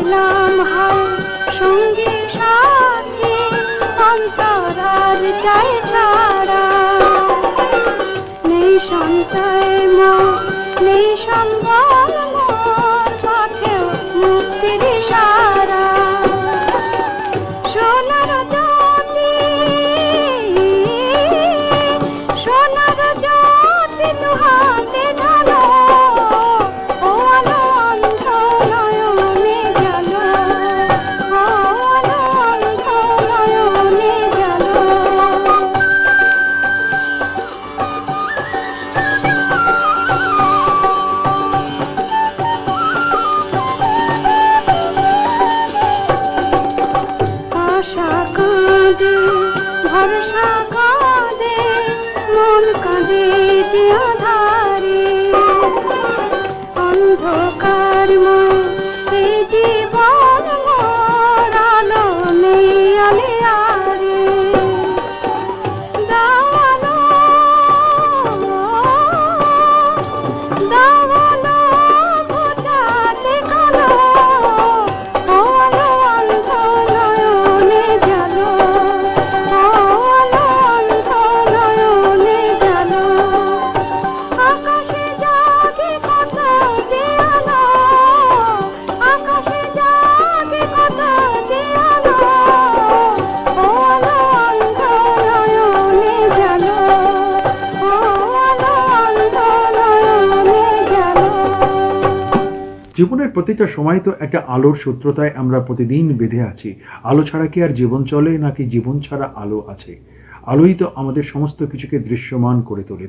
পেলাম হায় সঙ্গী সাথী অন্তরার চাই ছাড়া। নেই সঞ্চয় নেই সম্বল মোর পথেও মুক্তির ইশারা। সোনার জ্যোতি সোনার জ্যোতি দুহাতে ঢালো, ও আলো অন্ধ নয়নে জালো, ও আলো অন্ধ নয়নে জালো। আশা কাঁদে ভরসা কাঁদে মন কাঁদে যে আধারে। অন্ধকার এই জীবন মোর আলো নেই আলিয়ারে। দাওয়ালো দাওয়ালো ঘোচাতে কালো, ও আলো অন্ধ নয়নে জালো, ও আলো অন্ধ নয়নে জালো। আকাশে জাগে কত যে আলো, আকাশে জাগে কত যে আলো, ও আলো অন্ধ নয়নে জালো, ও আলো অন্ধ নয়নে জালো। জীবনের প্রতিটা সময় তো একটা আলোর সূত্রতায় আমরা প্রতিদিন বেঁধে আছি। আলো ছাড়া কি আর জীবন চলে, নাকি জীবন ছাড়া আলো আছে? আলোই তো আমাদের সমস্ত কিছুকে দৃশ্যমান করে তোলে।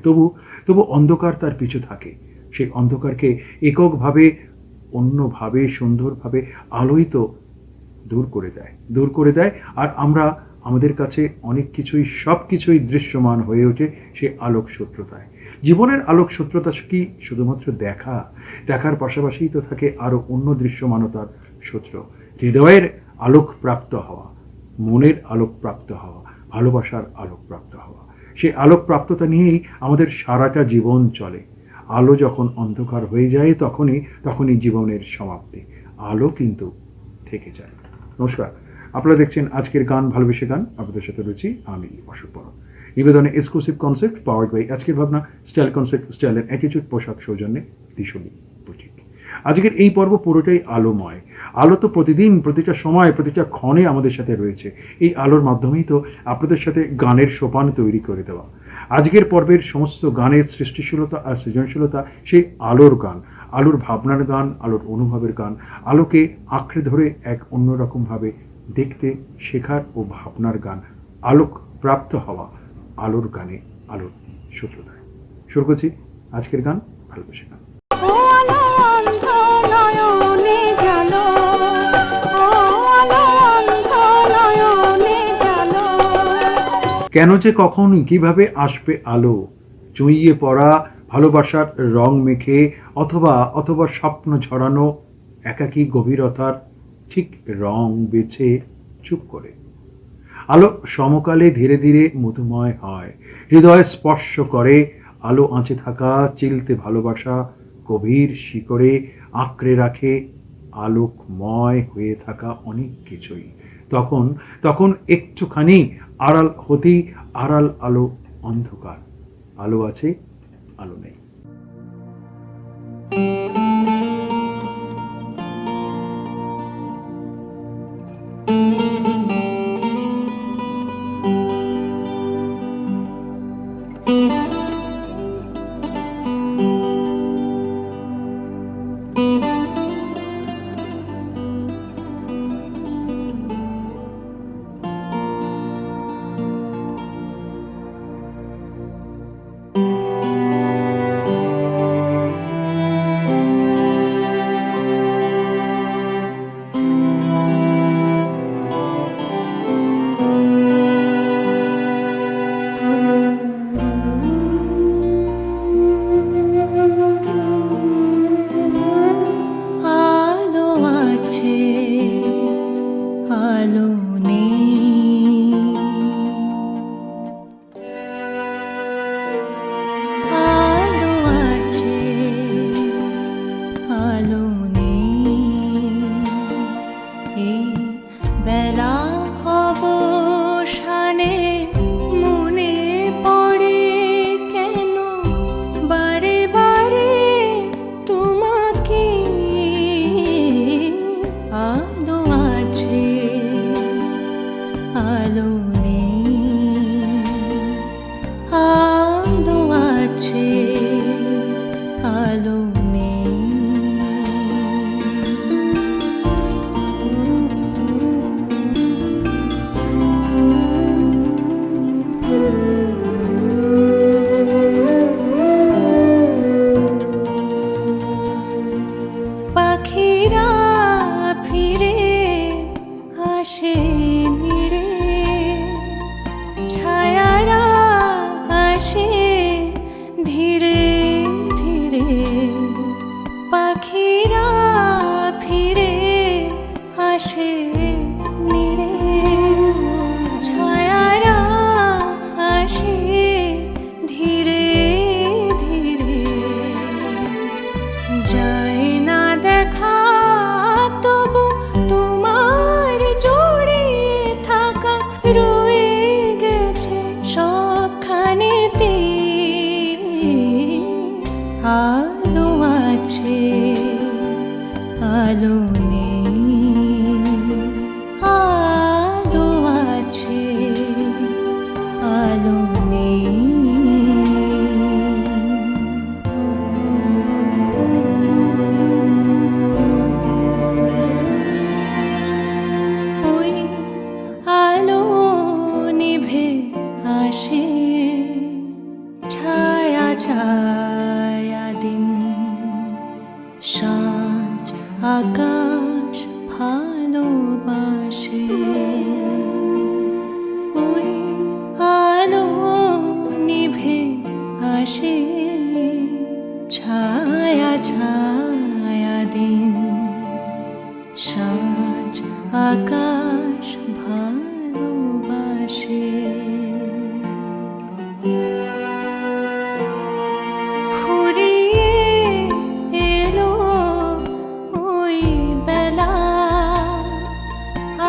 তবু অন্ধকার তার পিছু থাকে। সেই অন্ধকারকে এককভাবে অন্যভাবে সুন্দরভাবে আলোই তো দূর করে দেয়। আর আমরা আমাদের কাছে অনেক কিছুই সব কিছুই দৃশ্যমান হয়ে ওঠে সেই আলোক সূত্রতায়। জীবনের আলোক সূত্রতা কি শুধুমাত্র দেখার পাশাপাশিই তো থাকে আরও অন্য দৃশ্যমানতার সূত্র। হৃদয়ের আলোক প্রাপ্ত হওয়া, মনের আলোক প্রাপ্ত হওয়া, ভালোবাসার আলোক প্রাপ্ত হওয়া। সেই আলোক প্রাপ্ততা নিয়েই আমাদের সারাটা জীবন চলে। আলো যখন অন্ধকার হয়ে যায় তখনই জীবনের সমাপ্তি। আলো কিন্তু থেকে যায়। নমস্কার, আপনারা দেখছেন আজকের গান ভালোবেসে গান। আপনাদের সাথে রয়েছি আমি অশোক বড়। নিবেদনে এক্সক্লুসিভ কনসেপ্ট পাওয়ার্ড বাই আজকের ভাবনা, style concept, style and attitude পোশাক সৌজন্যে দিশলী বুটিক। আজকের এই পর্ব পুরোটাই আলোময়। আলো তো প্রতিদিন, প্রতিটা সময়, প্রতিটা ক্ষণে আমাদের সাথে রয়েছে। এই আলোর মাধ্যমেই তো আপনাদের সাথে গানের সোপান তৈরি করে দেওয়া। আজকের পর্বের সমস্ত গানের সৃষ্টিশীলতা আর সৃজনশীলতা সেই আলোর গান, আলোর ভাবনার গান, আলোর অনুভবের গান, আলোকে আঁকড়ে ধরে এক অন্যরকমভাবে দেখতে শেখার ও ভাবনার গান, আলোক প্রাপ্ত হওয়া, আলোর গানে আলোর সূত্রতায়। শুরু করছি আজকের গান ভালোবেসে গান। ও আলো অন্ধ নয়নে জালো, ও আলো অন্ধ নয়নে জালো। কেন যে কখন কিভাবে আসবে আলো, চুইয়ে পড়া ভালোবাসার রং মেখে, অথবা স্বপ্ন ঝরানো একাকী গভীরতার ঠিক রং বেছে চুপ করে। আলো সমকালে ধীরে ধীরে মধুময় হয়, হৃদয় স্পর্শ করে। আলো আঁচে থাকা চিলতে ভালোবাসা গভীর শিকড়ে আঁকড়ে রাখে আলোকময় হয়ে থাকা অনেক কিছুই। তখন একটুখানি আড়াল হতেই আড়াল আলো অন্ধকার। আলো আছে, আলো নেই। পাখিরা ফিরে আসে নিরে, ছায়ারা আসে ধীরে ধীরে, যায় না দেখা তবু তোমার জড়িয়ে থাকা রয়ে গেছে সবখানেতে। আলো আছে আলো নেই, আলো আছে আলো নেই। ওই আলো নিভে আসে, ছায়া ছায়া দিন, সাঁঝ আকাশ ভালোবাসে। ওই আলো নিভে আসে, ছায়া ছায়া দিন, সাঁঝ আকাশ ভালোবাসে। ফুরিয়ে এলো ওই বেলা,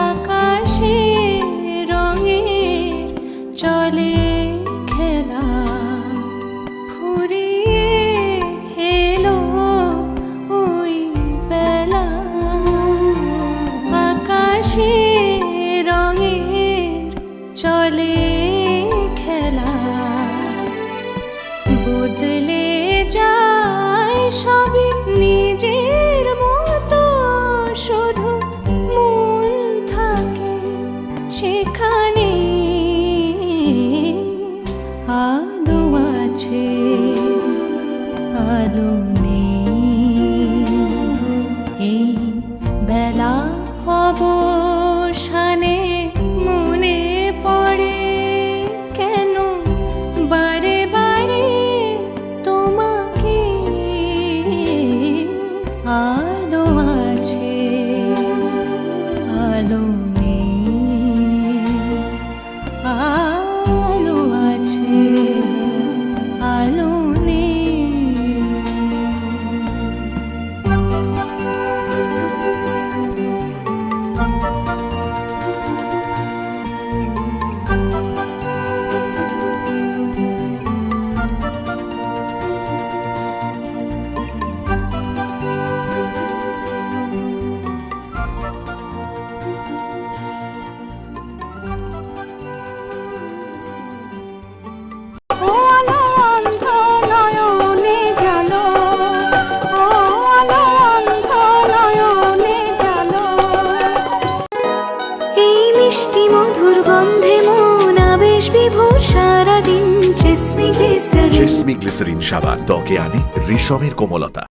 আকাশে রঙের চলে খেলা। ফুরিয়ে এলো ওই বেলা, আকাশে রঙের চলে খেলা। বদলে যায় সবই নিজের মতো, শুধু মন থাকে সেখানে। আলো আছে আলো নেই, এই বেলা অবসানে মনে পড়ে কেন বারে বারে তোমাকে। আলো আছে আলো নেই, আলো আছে আলো নেই। ও আলো অন্ধ নয়নে জালো, ও আলো অন্ধ নয়নে জালো। এই মিষ্টি মধুর গন্ধে মন আবেশ বিভোর সারাদিন। জেসমি গ্লিসারিন, জেসমি গ্লিসারিন সাবান ত্বকে আনে রেশমের কোমলতা।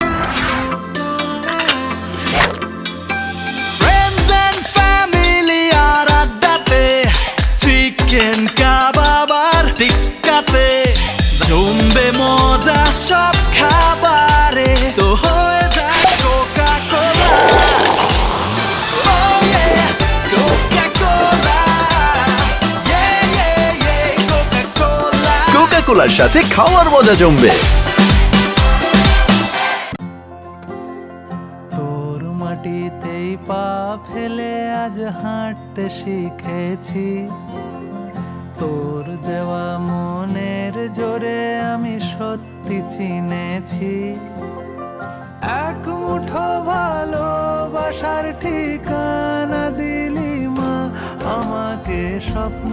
Friends and family আর আড্ডাতে, চিকেন কাবাব আর টিক্কাতে, জমবে মজা সব খাবারে। তো হয়ে যায় Coca-Cola, oh yeah, Coca-Cola, yeah yeah yeah, Coca-Cola। কোকা কোলার সাথে খাওয়ার মজা জমবে। তোর মাটিতেই পা ফেলে আজ হাঁটতে শিখেছি, তোর দেওয়া মনের জোরে আমি সত্যি চিনেছি। এক মুঠো ভালোবাসার ঠিকানা দিলি মা, আমাকে স্বপ্ন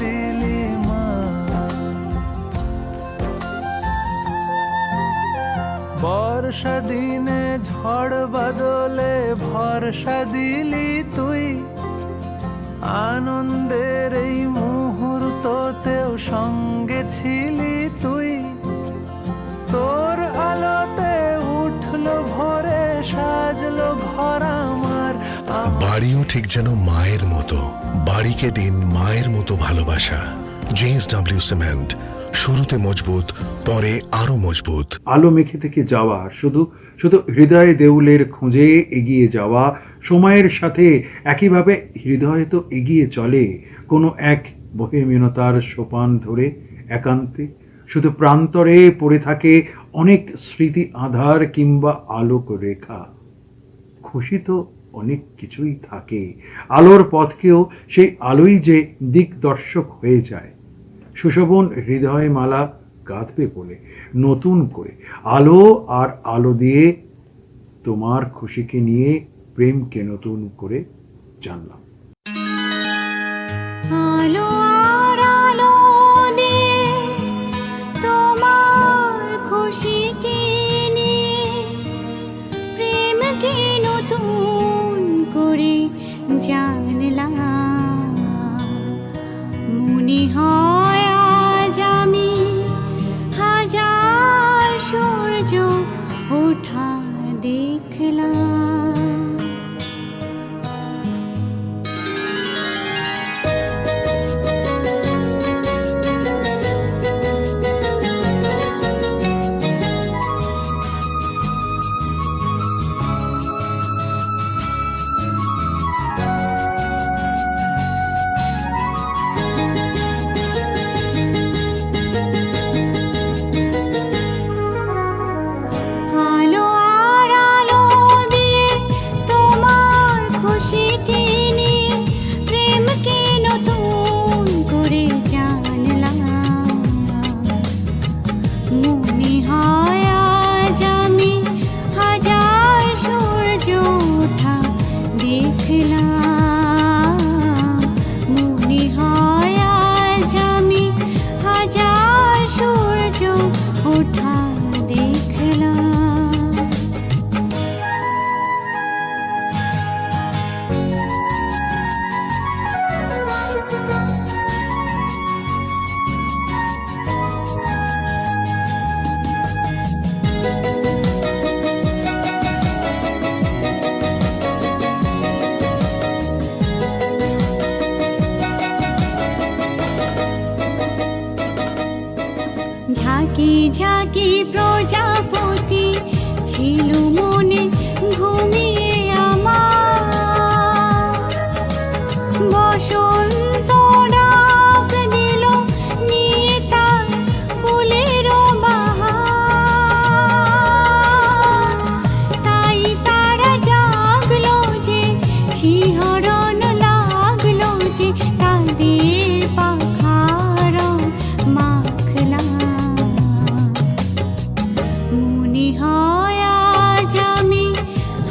দিলি মা। বর্ষা দিনে ঝড় বাদলে ভরসা দিলি তুই, আনন্দের এই মুহূর্ততেও সঙ্গে ছিলি তুই। তোর আলোতে উঠলো ভোরে, সাজলো ঘর আমার। বাড়িও ঠিক যেন মায়ের মতো, বাড়িকে দিন মায়ের মতো ভালোবাসা। জেএসডব্লিউ সিমেন্ট, শুরুতে মজবুত, পরে আরো মজবুত। আলো মেখে থেকে যাওয়া, শুধু শুধু হৃদয় দেউলের খোঁজে এগিয়ে যাওয়া, সময়ের সাথে একইভাবে হৃদয় তো এগিয়ে চলে কোনো এক বহেমিনতার সোপান ধরে একান্তে, শুধু প্রান্তরে পড়ে থাকে অনেক স্মৃতি আধার কিংবা আলোক রেখা। খুশি তো অনেক কিছুই থাকে, আলোর পথকেও সেই আলোই যে দিকদর্শক হয়ে যায়। সুশোভন হৃদয় মালা গাঁথবে বলে নতুন করে আলো আর আলো দিয়ে তোমার খুশিকে নিয়ে প্রেমকে নতুন করে জানলাম। আলো আর আলো দিয়ে তোমার খুশিকে নিয়ে প্রেমকে নতুন করে জানলাম। মনে হয় আজ আমি হাজার সূর্য ওঠা দেখলাম। আলো আর আলো দিয়ে তোমার খুশিকে নিয়ে প্রেমকে নতুন করে জানলাম। মনে হয় আজ আমি হাজার সূর্য ওঠা দেখলাম। মনে হয় আজ আমি হাজার সূর্য ওঠা দেখলাম। ঝাঁকি ঝাঁকি প্রজাপতি ছিল মনে ঘুমিয়ে আমার। বসন্ত ডাক দিল নিয়ে তার ফুলের বাহার। তাই তারা জাগলো যে, শিহরণ লাগলো যে, তাদের পাখার মাখলাম। মনে হয় আজ আমি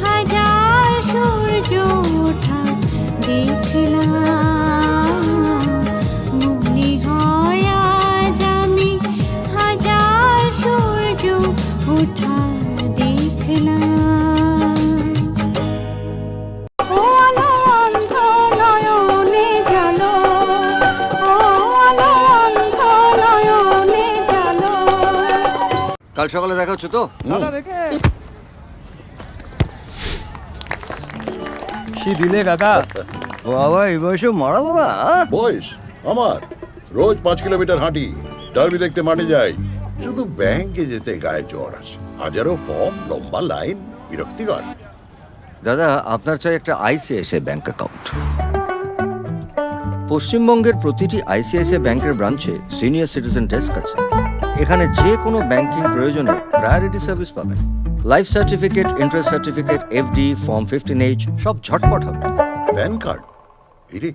হাজার সূর্য ওঠা দেখলাম। মনে হয় আজ আমি হাজার সূর্য ওঠা দেখলাম। ও আলো অন্ধ নয়নে জালো, ও আলো অন্ধ নয়নে জালো। কাল সকালে দেখা হচ্ছে তো? কি দিলে কাকা? বাবা এই বয়সে মারাবো না? বয়স আমার রোজ 5 কিলোমিটার হাঁটি, ডার্বি দেখতে মাঠে যাই, শুধু ব্যাংকে যেতে গায়ে জ্বর আসে। হাজারো ফর্ম, লম্বা লাইন, বিরক্তিকর। দাদা আপনার চাই একটা আইসিআইসিআই ব্যাংক অ্যাকাউন্ট। পশ্চিমবঙ্গের প্রতিটি আইসিআইসিআই ব্যাংকের ব্রাঞ্চে সিনিয়র সিটিজেন ডেস্ক আছে। এখানে যে কোনো ব্যাংকিং প্রয়োজনে প্রায়োরিটি সার্ভিস পাবেন। Life certificate, interest certificate, FD, form 15H সব ঝটপট হবে। প্যান কার্ড এরে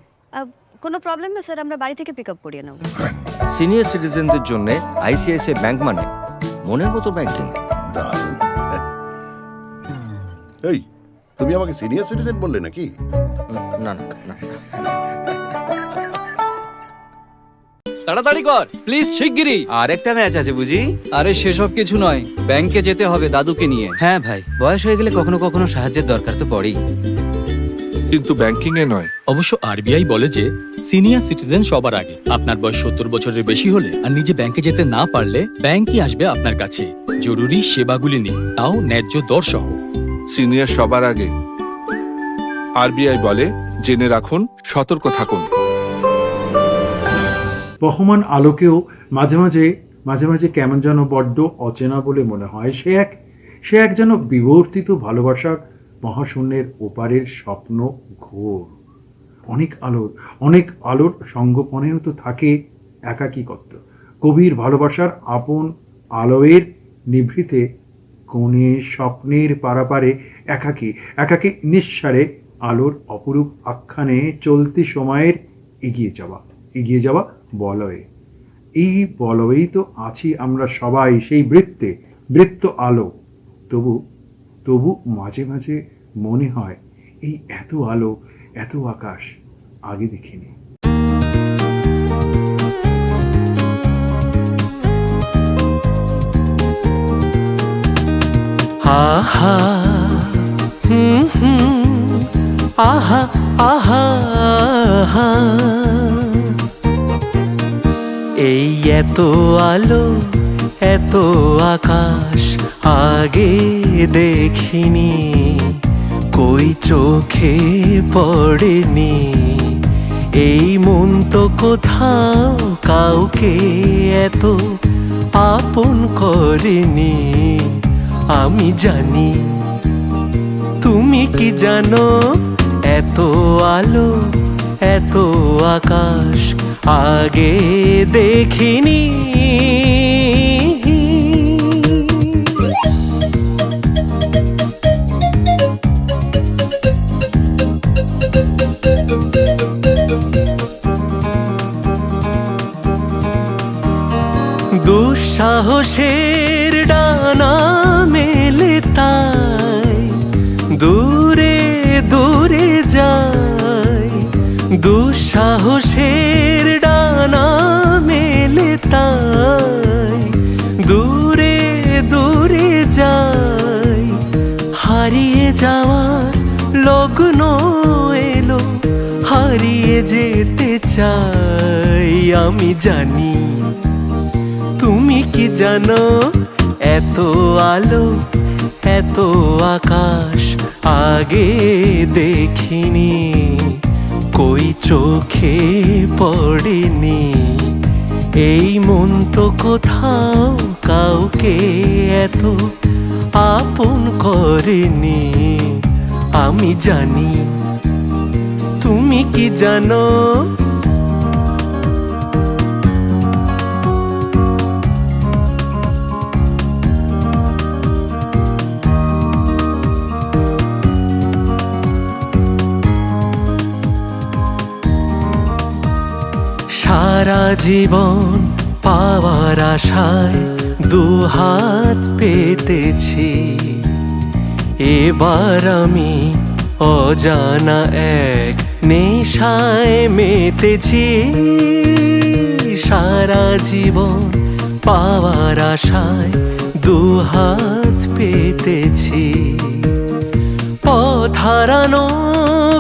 কোনো প্রবলেম না স্যার, আমরা বাড়ি থেকে পিক আপ করিয়ে নেব। সিনিয়র সিটিজেনদের জন্য আইসিআইসিআই ব্যাংক মানে মনের মতো ব্যাংকিং। দারুণ। এই তুমি আমাকে সিনিয়র সিটিজেন বললে নাকি? না না না, তাড়াতাড়ি কর প্লিজ, শিগগিরই। আরেকটা ম্যাচ আছে বুঝি? আরে সেসব কিছু নয়, ব্যাংকে যেতে হবে দাদুকে নিয়ে। হ্যাঁ ভাই, বয়স হয়ে গেলে কখনো কখনো সাহায্যের দরকার তো পড়েই। কিন্তু ব্যাংকিং এ নয়। অবশ্য আরবিআই বলে যে সিনিয়র সিটিজেন সবার আগে। আপনার বয়স 70 বছরের বেশি হলে আর নিজে ব্যাংকে যেতে না পারলে ব্যাংকই আসবে আপনার কাছে জরুরি সেবাগুলি নিয়ে, তাও ন্যায্য দর সহ। সিনিয়র সবার আগে। আরবিআই বলে জেনে রাখুন, সতর্ক থাকুন। বহমান আলোকেও মাঝে মাঝে মাঝে মাঝে কেমন যেন বড্ড অচেনা বলে মনে হয়। সে এক যেন বিবর্তিত ভালোবাসার মহাশূন্যের ওপারের স্বপ্ন ঘোর। অনেক আলোর সঙ্গোপনেও তো থাকে একাকিত্ব। গভীর ভালোবাসার আপন আলোয়ের নিভৃতে কোণে স্বপ্নের পারাপারে একাকী নিঃসারে আলোর অপরূপ আখ্যানে চলতি সময়ের এগিয়ে যাওয়া বলয়ে। এই বলয়েই তো আছি আমরা সবাই, সেই বৃত্ত আলো। তবু মাঝে মাঝে মনে হয় এই এত আলো, এত আকাশ আগে দেখিনি। আহা আহা আহা আহা, এই এত আলো, এত আকাশ আগে দেখিনি, কই চোখে পড়েনি। এই মন তো কোথাও কাউকে এত আপন করেনি। আমি জানি, তুমি কি জানো, এত আলো, এত আকাশ আগে দেখিনি। দুঃসাহসের ডানা মেলে তাই দূরে দূরে যায়। দুঃসাহসের ডানা মেলে তাই দূরে দূরে যায়। হারিয়ে যাওয়ার লগ্ন এলো, হারিয়ে যেতে চাই। আমি জানি, তুমি কি জানো, এত আলো, এত আকাশ আগে দেখিনি, কই চোখে পড়েনি। এই মন তো কোথাও কাউকে এত আপন করেনি। আমি জানি, তুমি কি জানো। সারা জীবন পাওয়ার আশায় দুহাত পেতেছি, এবার আমি অজানা এক নেশায় মেতেছি। সারা জীবন পাওয়ার আশায় দুহাত পেতেছি, পথ হারানো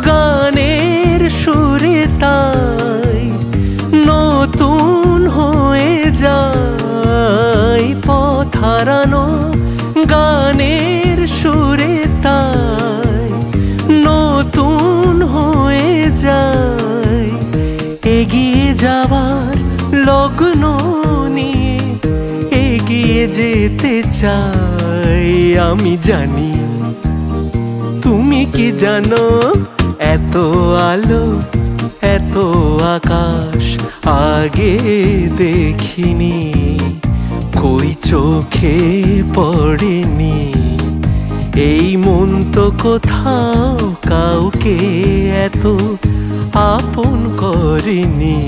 গানের সুরে তাই নতুন হয়ে যায়। পথ হারানো গানের সুরে তাই নতুন হয়ে যায়। এগিয়ে যাওয়ার লগ্ন নিয়ে এগিয়ে যেতে চাই। আমি জানি, তুমি কি জানো, এত আলো, এত আকাশ আগে দেখিনি, কই চোখে পড়েনি। এই মন তো কোথাও কাউকে এত আপন করেনি।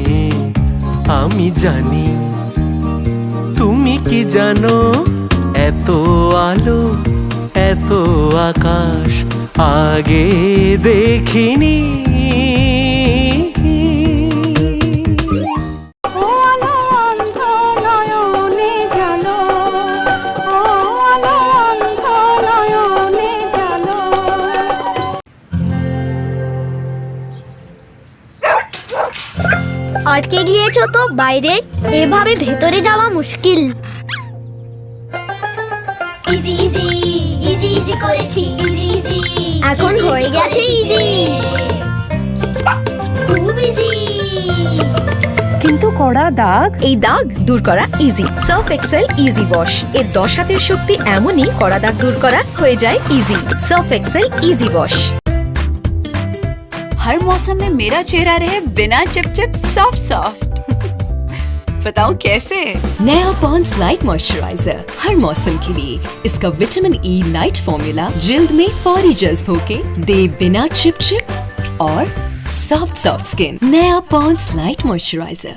আমি জানি, তুমি কি জানো, এত আলো, এত আকাশ আগে দেখিনি। আটকে গিয়েছো তো বাইরে, এভাবে ভেতরে যাওয়া মুশকিল। ইজি ইজি ইজি ইজি করেছি, ইজি ইজি এখন হয়ে গেছে ইজি, খুব ইজি। কিন্তু কড়া কড়া দাগ, এই দাগ দূর করা easy. Surf Excel easy wash এর 10 হাতের শক্তি এমনই কড়া দাগ দূর করা হয়ে যায় easy. Surf Excel easy wash. हर मौसम में मेरा चेहरा रहे बिना चिपचिप सॉफ्ट सॉफ्ट। बताओ कैसे? नया पॉन्ड्स लाइट मॉइस्चराइजर हर मौसम के लिए। इसका विटामिन ई लाइट फॉर्मूला जिल्द में फौरी जज्ब होके दे बिना चिपचिप और सॉफ्ट सॉफ्ट स्किन। नया पॉन्ड्स लाइट मॉइस्चराइजर।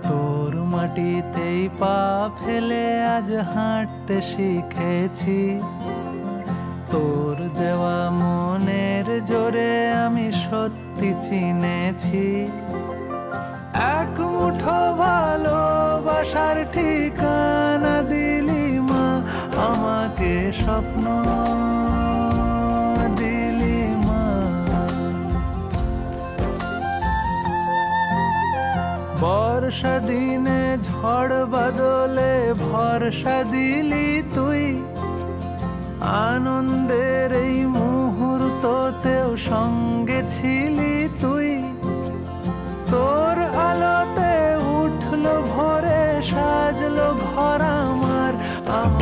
তোর মাটিতেই পা ফেলে আজ হাঁটতে শিখেছি, তোর দেওয়া মনের জোরে আমি সত্যি চিনেছি। এক মুঠো ভালোবাসার ঠিকানা দিলি মা, আমাকে স্বপ্ন দিলি মা। বর্ষা দিনে ঝড় বাদলে ভরসা দিলি তুই, আনন্দের এই মুহূর্ততেও সঙ্গে ছিলি তুই। তোর আলোতে উঠলো ভোরে, সাজলো ঘর আমার।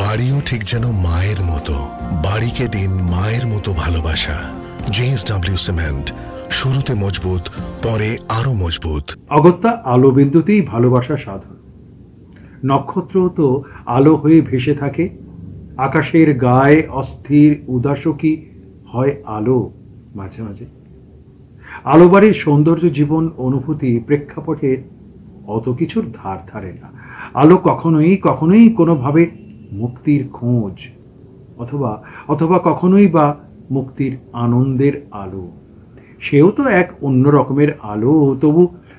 বাড়িও ঠিক যেন মায়ের মতো, বাড়িকে দিন মায়ের মতো ভালোবাসা। JSW সিমেন্ট, শুরুতে মজবুত, পরে আরো মজবুত। অগত্যা আলো বিদ্যুতেই ভালোবাসা সাধন। নক্ষত্র তো আলো হয়ে ভেসে থাকে, আকাশের গায়ে অস্থির উদাসও কি হয় আলো মাঝে মাঝে। আলোবাড়ির সৌন্দর্য জীবন অনুভূতি প্রেক্ষাপটের অত কিছুর ধার ধারে না। আলো কখনোই কোনোভাবে মুক্তির খোঁজ অথবা কখনোই বা মুক্তির আনন্দের আলো। সেও তো এক অন্য রকমের আলো।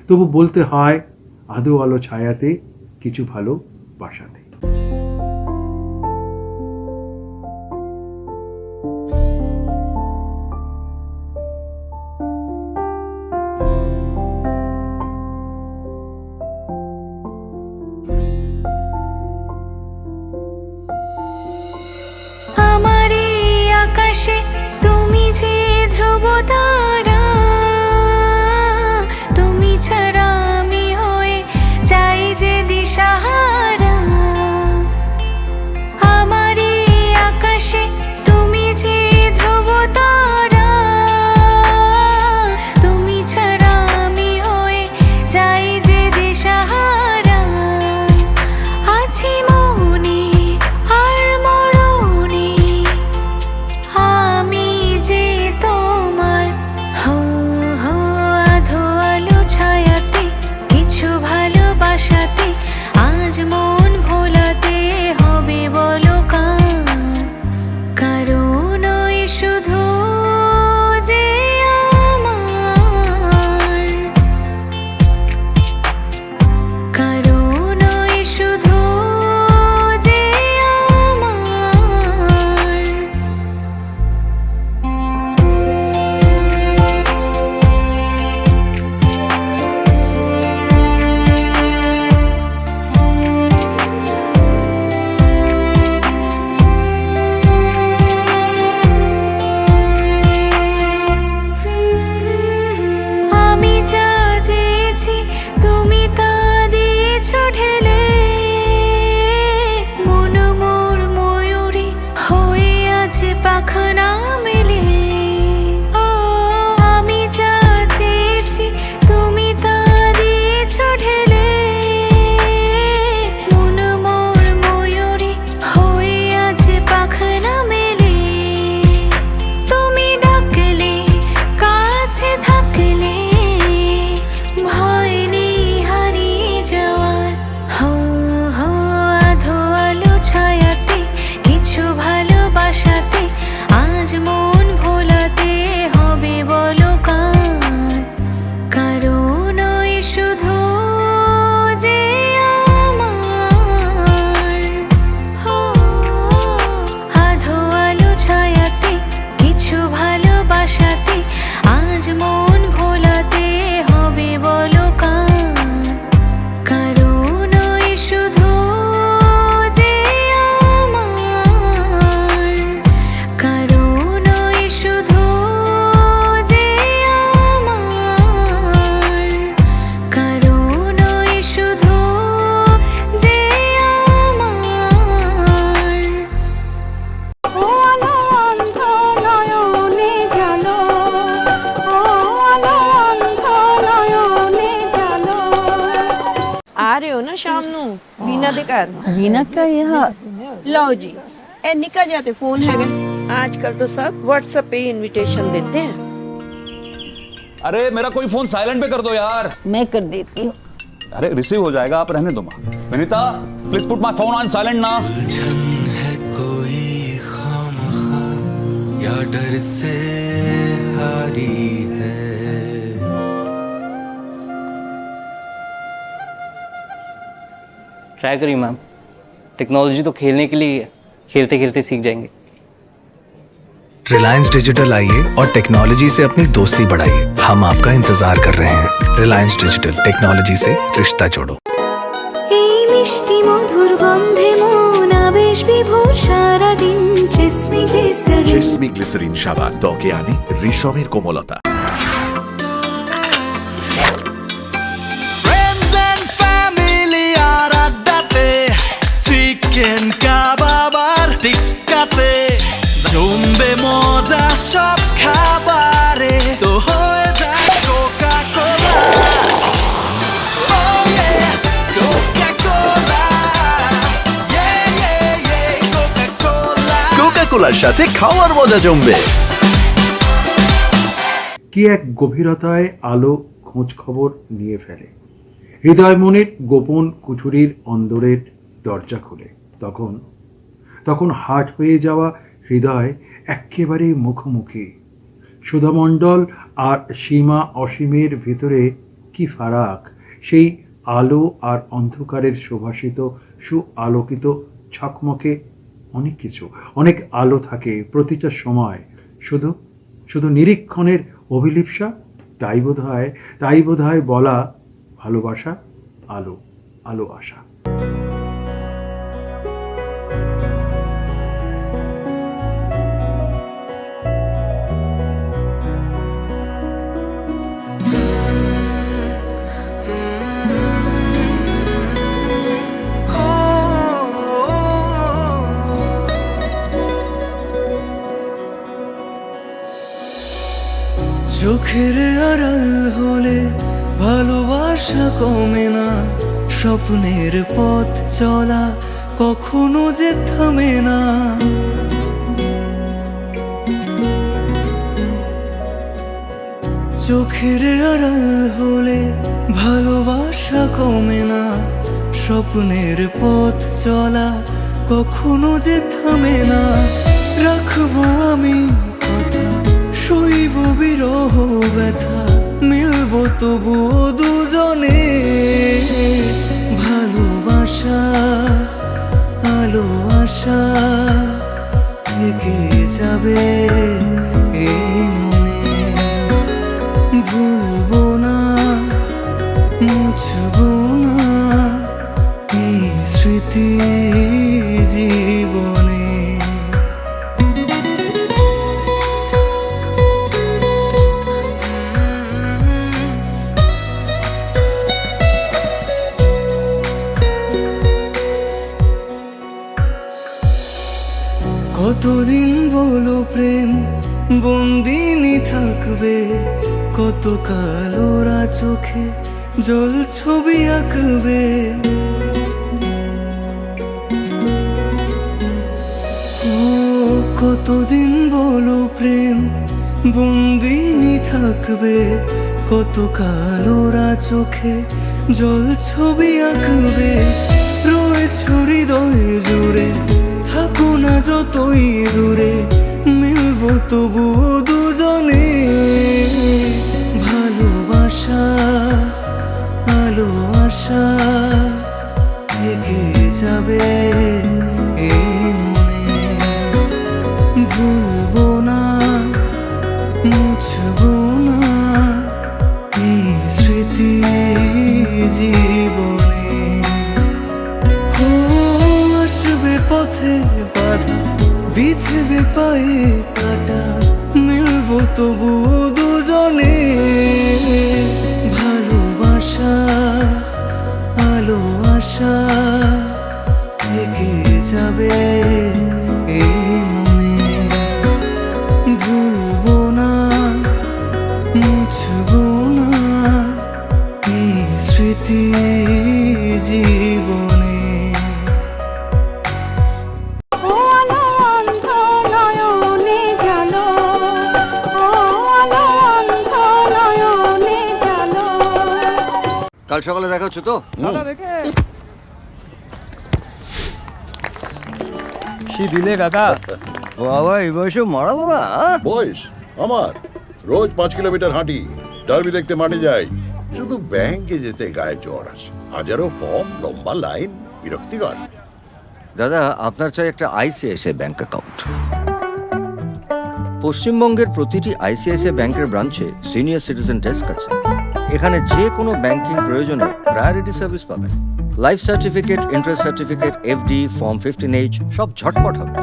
তবু বলতে হয় আদো আলো ছায়াতে কিছু ভালো বাসাতে। আমার এই আকাশে তুমি যে ধ্রুব তারা, তুমি ছাড়া আমি হয়ে যাই যে দিশাহারা। আমার এই আকাশে তুমি যে ধ্রুব তারা, তুমি ছাড়া আমি হয়ে যাই যে দিশাহারা। আছি মনে আর মরণে আমি যে তোমার। হো হো আধো আলো ছায়াতে কিছু ভালোবাসাতে আজ মন ভোলাতে হবে বলো কারণ ওই শুধু যে আমার, কারণ ওই শুধু যে আমার। আমি যা চেয়েছি তুমি তা দিয়েছো ঢেলে, মন মোর ময়ূরী হয়ে আছে পাখনা মেলে। ও আমি যা চেয়েছি তুমি তা দিয়েছো ঢেলে, মন মোর ময়ূরী হয়ে আছে পাখনা মেলে। তুমি ডাকলে কাছে থাকলে ভয় নেই হারিয়ে যাওয়ার। হো হো আধো আলো ছায়াতে কিছু ভালোবাসাতে আজ ਹੋ ਨਾ ਸ਼ਾਮ ਨੂੰ ਵੀਨਾ ਦੇ ਘਰ वीना का यहाँ ਲਓ ਜੀ ਇਹ ਨਿੱਕਾ ਜਿਹਾ ਤੇ ਫੋਨ ਹੈਗਾ आज कल तो सब व्हाट्सएप पे इनविटेशन देते हैं अरे मेरा कोई फोन साइलेंट पे कर दो यार। मैं कर देती हूँ। अरे रिसीव हो जाएगा, आप रहने दो माँ। Vinita please put my phone on silent ना। है कोई खामखा या डर से हारी है। ट्राई करिए मैम, टेक्नोलॉजी तो खेलने के लिए ही है, खेलते खेलते सीख जाएंगे। रिलायंस डिजिटल आइए और टेक्नोलॉजी से अपनी दोस्ती बढ़ाइए। हम आपका इंतजार कर रहे हैं। रिलायंस डिजिटल, टेक्नोलॉजी से रिश्ता जोड़ो। এই মিষ্টি মধুর গন্ধে মন আবেশ বিভোর সারাদিন চেসমি গ্লিসারিন জেসমি গ্লিসারিন সাবান ত্বকে আনে রেশমের কোমলতা। Friends and family আর আড্ডাতে, চিকেন কাবাব আর টিক্কাতে জমবে মজা সব খাবারে, তো হয়ে যায় Coca-Cola. Oh yeah, Coca-Cola. Yeah, yeah, yeah, Coca-Cola. কোকা-কোলার সাথে খাওয়ার মজা জমবে। কি এক গভীরতায় আলো খোঁজ খবর নিয়ে ফেলে, হৃদয় মনের গোপন কুঠুরির অন্দরের দরজা খুলে। তখন হাট হয়ে যাওয়া হৃদয় একেবারে মুখোমুখি। সুধামণ্ডল আর সীমা অসীমের ভেতরে কি ফারাক, সেই আলো আর অন্ধকারের সুভাষিত সুআলোকিত ঝকমকে অনেক কিছু, অনেক আলো থাকে প্রতিটা সময়, শুধু নিরীক্ষণের অভিলিপ্সা। তাই বোধ হয় বলা ভালোবাসা আলো, আলো আশা। চোখের আড়াল হলে ভালোবাসা কমে না, স্বপ্নের পথ চলা কখনো যে থামে না। চোখের আড়াল হলে ভালোবাসা কমে না, স্বপ্নের পথ চলা কখনো যে থামে না। রাখবো আমি কথা, সইব বিরহ ব্যথা, মিলবো তবুও দুজনে। ভালোবাসা আলো আশা থেকে যাবে এই মনে, ভুলবো না মুছবো না এই স্মৃতি জীবনে। কতদিন বলো প্রেম বন্দিনী থাকবে, কত কাল ওরা চোখে জল ছবি আঁকবে। ও কতদিন বলো প্রেম বন্দিনী থাকবে, কত কাল ওরা চোখে জল ছবি আঁকবে। রয়েছে হৃদয়ে জুড়ে, থাকো না যতই দূরে, মিলবো তবুও দুজনে। ভালোবাসা আলো আশা থেকে যাবে এই মনে, ভুলবো না মুছবো না এই স্মৃতি জীবনে। আসবে পথে বাধা, বিছবে পায়ে কাটা, মিলবো তবুও দুজনে। ভালোবাসা আলো আশা থেকে যাবে এই মনে, ভুলবো না মুছবো না এই স্মৃতি জীবনে। কাল সকালে দেখা হচ্ছে তো? কি দিলে কাকা? বাবা এই বয়সে মারা বাবা। বয়স আমার, রোজ 5 কিলোমিটার হাঁটি, ডার্বি দেখতে মাঠে যাই। শুধু ব্যাংকে যেতে গায়ে জ্বর আসে। হাজারো ফর্ম, লম্বা লাইন, বিরক্তিকর। দাদা আপনার চাই একটা আইসিআইসিআই ব্যাংক অ্যাকাউন্ট। পশ্চিমবঙ্গের প্রতিটি আইসিআইসিআই ব্যাংকের ব্রাঞ্চে সিনিয়র সিটিজেন ডেস্ক আছে। এখানে যে কোনো ব্যাংকিং প্রয়োজনে প্রায়োরিটি সার্ভিস পাবেন। Life certificate, interest certificate, FD, form 15H সব ঝটপট হবে।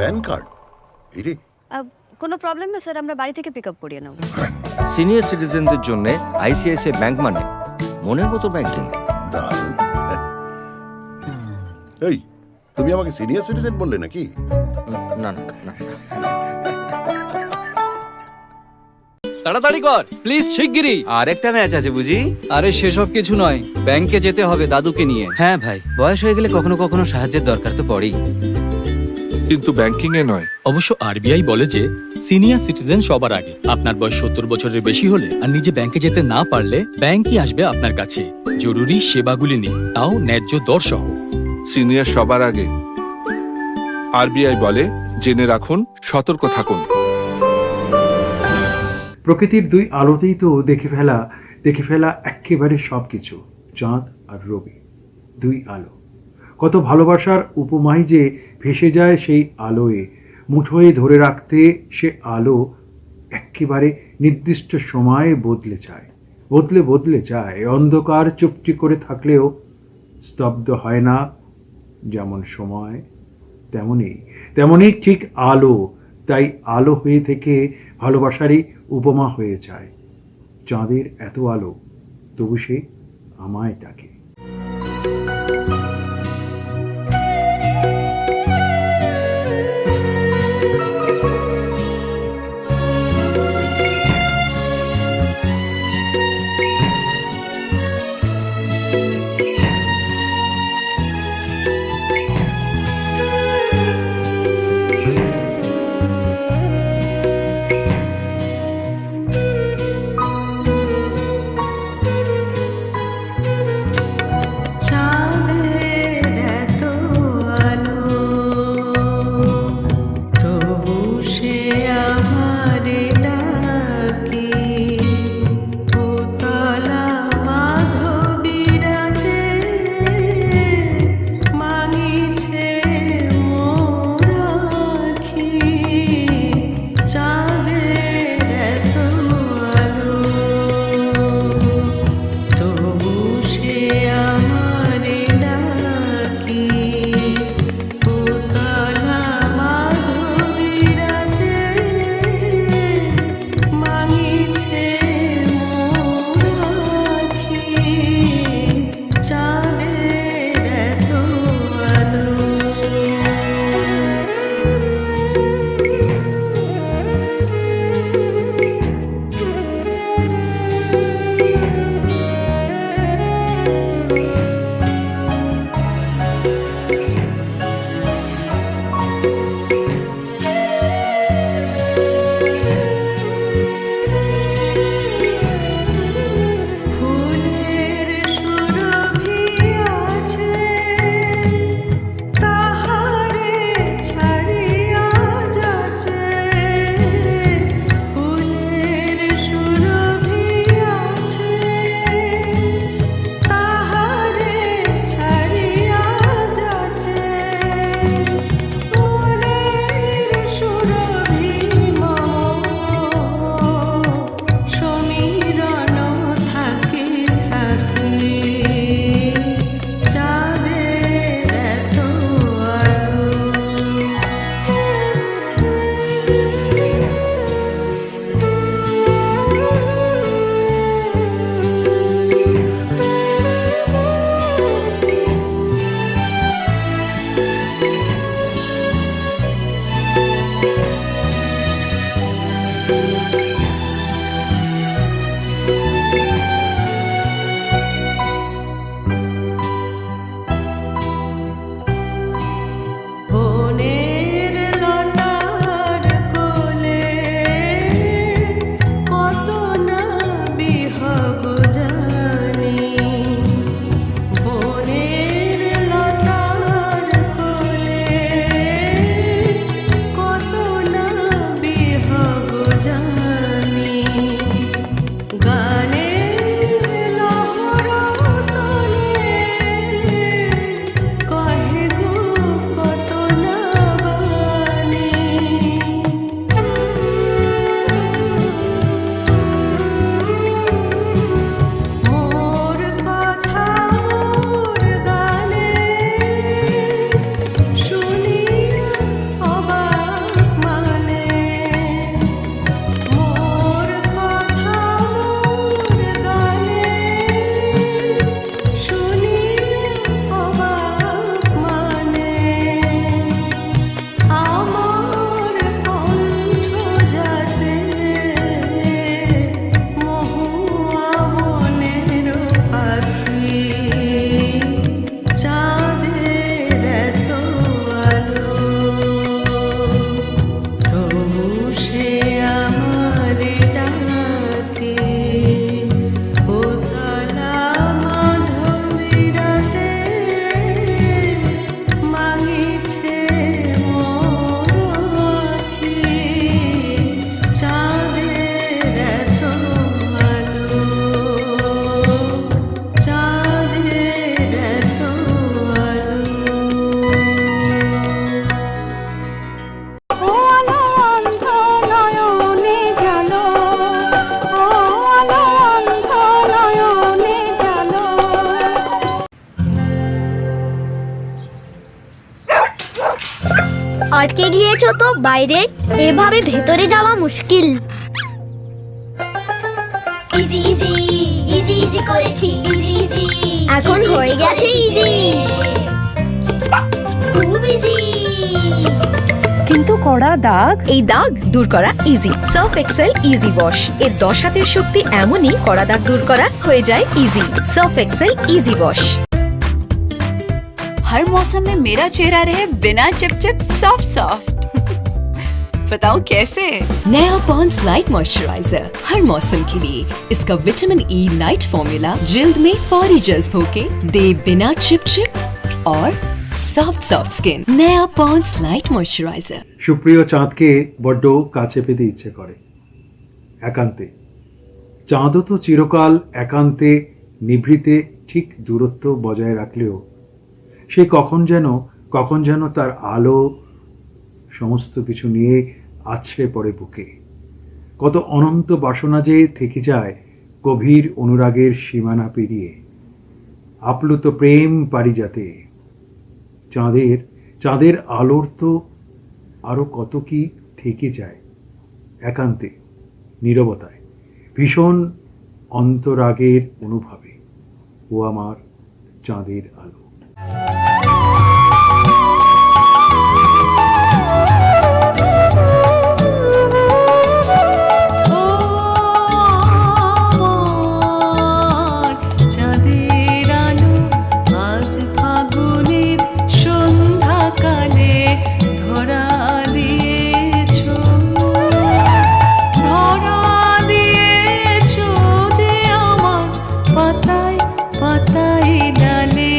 প্যান কার্ড এরে, কোনো প্রবলেম না স্যার, আমরা বাড়ি থেকে পিক আপ করিয়ে নেব। সিনিয়র সিটিজেনদের জন্য আইসিআইসিআই ব্যাংক মানে মনের মতো ব্যাংকিং। দারুণ। এই, তুমি আমাকে সিনিয়র সিটিজেন বললে নাকি? না না না, তাড়াতাড়ি কর প্লিজ, শিগগিরই। আর একটা ম্যাচ আছে বুঝি? আরে সেসব কিছু নয়, ব্যাংকে যেতে হবে দাদুকে নিয়ে। হ্যাঁ ভাই, বয়স হয়ে গেলে কখনো কখনো সাহায্যের দরকার তো পড়েই। কিন্তু ব্যাংকিং এ নয়। অবশ্য আরবিআই বলে যে সিনিয়র সিটিজেন সবার আগে। আপনার বয়স 70 বছরের বেশি হলে আর নিজে ব্যাংকে যেতে না পারলে ব্যাংকই আসবে আপনার কাছে জরুরি সেবাগুলি নিয়ে, তাও ন্যায্য দর সহ। সিনিয়র সবার আগে। আরবিআই বলে জেনে রাখুন, সতর্ক থাকুন। প্রকৃতির দুই আলোতেই তো দেখে ফেলা একেবারে সব কিছু। চাঁদ আর রবি, দুই আলো। কত ভালোবাসার উপমাই যে ভেসে যায় সেই আলোয়। মুঠোয় ধরে রাখতে সে আলো একেবারে নির্দিষ্ট সময়ে বদলে যায়। অন্ধকার চুপটি করে থাকলেও স্তব্ধ হয় না। যেমন সময় তেমনই ঠিক আলো। তাই আলো হয়ে থেকে ভালোবাসারই উপমা হয়ে যায়। চাঁদের এত আলো, তবু সে আমায় ডাকে। জানি গানে লহর তোলে কহে গো কত না বানি মোর কথা মোর গানে শুনিয়া অবাক মানে মোর কথা মোর গানে শুনিয়া অবাক মানে আমার কণ্ঠ যাচে মহুয়া বনের পাখি চাঁদের এত আলো তবু সে আমার ডাকে উতলা মাধবীরাতে মাগিছে মোর আখি চাঁদের এত আলো চাঁদের এত আলো ও আলো অন্ধ নয়নে জালো ও আলো অন্ধ নয়নে জালো আটকে গিয়েছো তো বাইরে, এভাবে ভেতরে যাওয়া মুশকিল। ইজি ইজি ইজি ইজি করেছি, ইজি ইজি এখন হয়ে গেছে ইজি, খুব ইজি। কিন্তু কড়া দাগ, এই দাগ দূর করা easy. Surf Excel easy wash এর 10 হাতের শক্তি এমনই, কড়া দাগ দূর করা হয়ে যায় easy. Surf Excel easy wash. हर मौसम में मेरा चेहरा रहे बिना चिपचिप सॉफ्ट सॉफ्ट। बताओ कैसे? नया पॉन्ड्स लाइट मॉइस्चराइजर हर मौसम के लिए। इसका विटामिन ई लाइट फॉर्मूला जिल्द में फौरी जज्ब होके दे बिना चिपचिप और सॉफ्ट सॉफ्ट स्किन। नया पॉन्ड्स लाइट मॉइस्चराइजर। সুপ্রিয় চাঁদকে বড্ড কাছে পেতে ইচ্ছে করে, একান্তে। চাঁদও তো চিরকাল একান্তে নিভৃতে ঠিক দূরত্ব বজায় রাখলেও সে কখন যেন তার আলো সমস্ত কিছু নিয়ে আছড়ে পড়ে বুকে। কত অনন্ত বাসনা যে থেকে যায় গভীর অনুরাগের সীমানা পেরিয়ে, আপ্লুত প্রেম পারিজাতে। চাঁদের আলোর তো আরও কত কি থেকে যায় একান্তে, নীরবতায়, ভীষণ অন্তরাগের অনুভবে। ও আমার চাঁদের আলো। চাঁদের আলো আজ ফাগুনের সন্ধ্যাকালে ধরা দিয়েছো যে আমার পাতায় পাতায় ডালে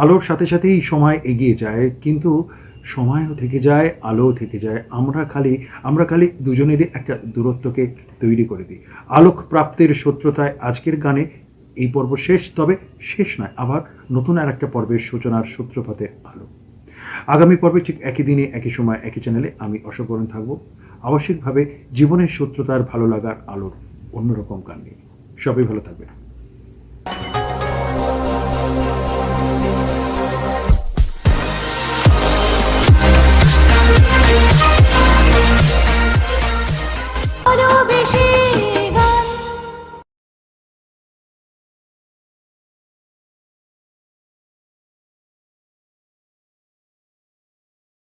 আলোর সাথে সাথেই সময় এগিয়ে যায়, কিন্তু সময়ও থেকে যায়, আলোও থেকে যায়। আমরা খালি দুজনেরই একটা দূরত্বকে তৈরি করে দিই। আলোক প্রাপ্তির শত্রুতায় আজকের গানে এই পর্ব শেষ, তবে শেষ নয়, আবার নতুন আর একটা পর্বের সূচনার সূত্রপাতের আলো। আগামী পর্বে ঠিক একই দিনে একই সময় একই চ্যানেলে আমি অশোক বরণ থাকবো, আবশ্যিকভাবে জীবনের শত্রুতার ভালো লাগার আলোর অন্যরকম গান নিয়ে। সবাই ভালো থাকবে।